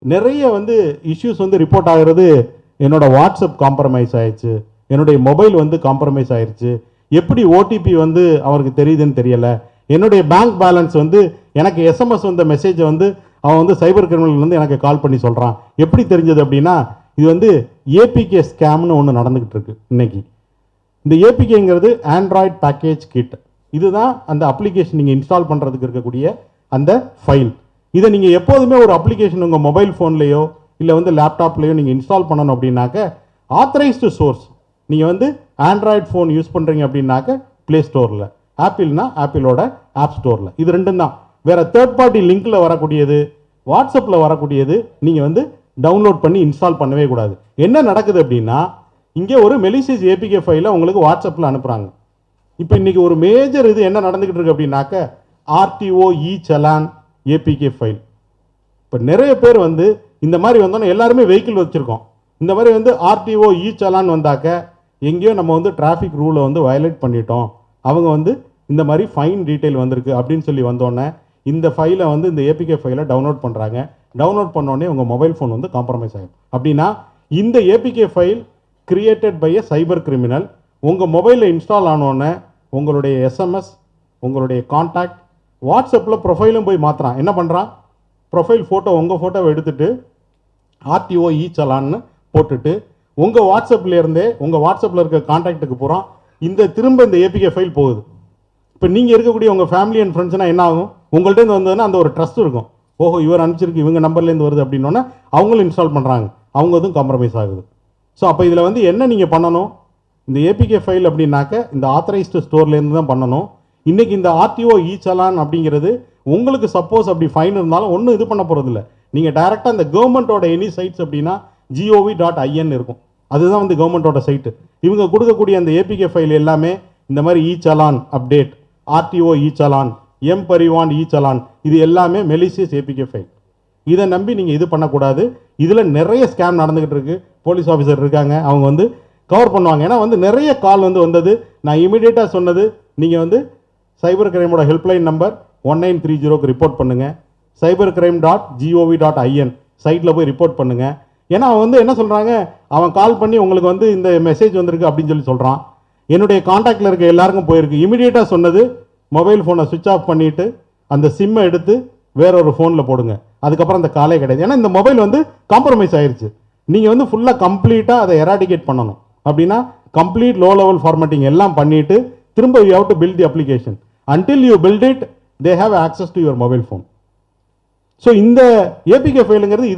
நிறைய வந்து இஷ்யூஸ் வந்து ரிப்போர்ட் ஆகிறது. என்னோட வாட்ஸ்அப் காம்ப்ரமைஸ் ஆயிடுச்சு, என்னுடைய மொபைல் வந்து காம்ப்ரமைஸ் ஆயிடுச்சு, எப்படி ஓடிபி வந்து அவருக்கு தெரியுதுன்னு தெரியல, என்னுடைய பேங்க் பேலன்ஸ் வந்து எனக்கு எஸ்எம்எஸ் வந்த மெசேஜை வந்து அவன் வந்து சைபர் கிரிமினல் வந்து எனக்கு கால் பண்ணி சொல்கிறான். எப்படி தெரிஞ்சது அப்படின்னா, இது வந்து ஏபிகே ஸ்கேம்னு ஒன்று நடந்துக்கிட்டு இருக்கு இன்னைக்கு. இந்த ஏபிகேங்கிறது ஆண்ட்ராய்ட் பேக்கேஜ் கிட். இதுதான் அந்த அப்ளிகேஷன் நீங்கள் இன்ஸ்டால் பண்ணுறதுக்கு இருக்கக்கூடிய அந்த ஃபைல். இதை நீங்கள் எப்போதுமே ஒரு அப்ளிகேஷன் உங்கள் மொபைல் ஃபோன்லேயோ இல்லை வந்து லேப்டாப்லேயோ நீங்கள் இன்ஸ்டால் பண்ணணும் அப்படின்னாக்க ஆத்தரைஸ்டு சோர்ஸ். நீங்கள் வந்து ஆண்ட்ராய்டு ஃபோன் யூஸ் பண்ணுறீங்க அப்படின்னாக்க ப்ளே ஸ்டோரில், ஆப்பிள்னா ஆப்பிளோட ஆப் ஸ்டோரில். இது ரெண்டும் தான். வேறு தேர்ட் பார்ட்டி லிங்க்கில் வரக்கூடியது, வாட்ஸ்அப்பில் வரக்கூடியது நீங்கள் வந்து டவுன்லோட் பண்ணி இன்ஸ்டால் பண்ணவே கூடாது. என்ன நடக்குது அப்படின்னா, இங்கே ஒரு மெலிசியஸ் ஏபிகே ஃபைலை உங்களுக்கு வாட்ஸ்அப்பில் அனுப்புகிறாங்க. இப்போ இன்றைக்கி ஒரு மேஜர் இது என்ன நடந்துக்கிட்டு இருக்கு அப்படின்னாக்க, ஆர்டிஓ இ சலான் ஏபிகே ஃபைல். இப்போ நிறைய பேர் வந்து இந்த மாதிரி வந்தோன்னா எல்லாருமே வெஹிக்கிள் வச்சுருக்கோம். இந்த மாதிரி வந்து ஆர்டிஓ இ சலான் வந்தாக்க எங்கேயோ நம்ம வந்து டிராஃபிக் ரூலை வந்து வயலேட் பண்ணிட்டோம், அவங்க வந்து இந்த மாதிரி ஃபைன் டீட்டெயில் வந்திருக்கு அப்படின்னு சொல்லி வந்தோடனே இந்த ஃபைலை வந்து இந்த ஏபிகே ஃபைலை டவுன்லோட் பண்ணுறாங்க. டவுன்லோட் பண்ணோடனே உங்கள் மொபைல் ஃபோன் வந்து காம்ப்ரமைஸ் ஆகும். அப்படின்னா இந்த APK file created by a cyber criminal உங்கள் மொபைலில் இன்ஸ்டால் ஆனோடனே உங்களுடைய எஸ்எம்எஸ், உங்களுடைய கான்டாக்ட், வாட்ஸ்அப்பில் ப்ரொஃபைலும் போய் மாற்றுறான். என்ன பண்ணுறான்? ப்ரொஃபைல் ஃபோட்டோ, உங்கள் ஃபோட்டோவை எடுத்துகிட்டு ஆர்டிஓ இ சலான்னு போட்டுட்டு உங்கள் வாட்ஸ்அப்லேருந்தே உங்கள் வாட்ஸ்அப்பில் இருக்க கான்டாக்டுக்கு பூரா திரும்ப இந்த ஏபிகே ஃபைல் போகுது. இப்போ நீங்கள் இருக்கக்கூடிய உங்கள் ஃபேமிலி அண்ட் ஃப்ரெண்ட்ஸ்னால் என்ன ஆகும்? உங்கள்கிட்ட வந்ததுன்னா அந்த ஒரு ட்ரஸ்ட் இருக்கும். ஓஹோ, இவர் அனுப்பிச்சிருக்கு, இவங்க நம்பர்லேருந்து வருது அப்படின்னோன்னா அவங்களும் இன்ஸ்டால் பண்ணுறாங்க, அவங்க இதுவும் காம்ப்ரமைஸ் ஆகுது. ஸோ அப்போ இதில் வந்து என்ன நீங்கள் பண்ணணும்? இந்த ஏபிகே ஃபைல் அப்படின்னாக்க இந்த ஆத்தரைஸ்டு ஸ்டோர்லேருந்து தான் பண்ணணும். இன்றைக்கி இந்த ஆர்டிஓ இ சலான் அப்படிங்கிறது உங்களுக்கு சப்போஸ் அப்படி ஃபைன் இருந்தாலும் ஒன்றும் இது பண்ண போகிறதில்ல. நீங்கள் டைரெக்டாக இந்த கவர்மெண்ட்டோட எனி சைட்ஸ் அப்படின்னா gov.in இருக்கும், அதுதான் வந்து கவர்மெண்ட்டோட சைட்டு. இவங்க கொடுக்கக்கூடிய அந்த ஏபிகே ஃபைல் எல்லாமே இந்த மாதிரி இ சலான் அப்டேட், ஆர்டிஓ இ சலான், எம் பரிவான் இ சலான், இது எல்லாமே மெலிசியஸ் ஏபிகே ஃபைல். இதை நம்பி நீங்கள் இது பண்ணக்கூடாது. இதில் நிறைய ஸ்கேம் நடந்துக்கிட்டு இருக்கு. போலீஸ் ஆஃபீஸர் இருக்காங்க, அவங்க வந்து கவர் பண்ணுவாங்க. ஏன்னா வந்து நிறைய கால் வந்து வந்தது. நான் இமீடியட்டாக சொன்னது, நீங்கள் வந்து சைபர் கிரைமோட ஹெல்ப்லைன் நம்பர் 1930க்கு ரிப்போர்ட் பண்ணுங்கள். cybercrime.gov.in சைட்டில் போய் ரிப்போர்ட் பண்ணுங்கள். ஏன்னா அவன் வந்து என்ன சொல்கிறாங்க, அவன் கால் பண்ணி உங்களுக்கு வந்து இந்த மெசேஜ் வந்திருக்கு அப்படின்னு சொல்லி சொல்கிறான். என்னுடைய காண்டாக்டில் இருக்க எல்லாருக்கும் போயிருக்கு. இமீடியட்டாக சொன்னது, மொபைல் ஃபோனை சுவிட்ச் ஆஃப் பண்ணிவிட்டு அந்த சிம்மை எடுத்து வேற ஒரு ஃபோனில் போடுங்க. அதுக்கப்புறம் அந்த காலே கிடையாது. ஏன்னா இந்த மொபைல் வந்து காம்ப்ரமைஸ் ஆயிடுச்சு. நீங்கள் வந்து ஃபுல்லாக கம்ப்ளீட்டாக அதை எராடிகேட் பண்ணணும். அப்படின்னா கம்ப்ளீட் லோ லெவல் ஃபார்மேட்டிங் எல்லாம் பண்ணிவிட்டு திரும்ப you have to build the application. until you build it they have access to your mobile phone. So இந்த ஏபிகே ஃபைலுங்கிறது இது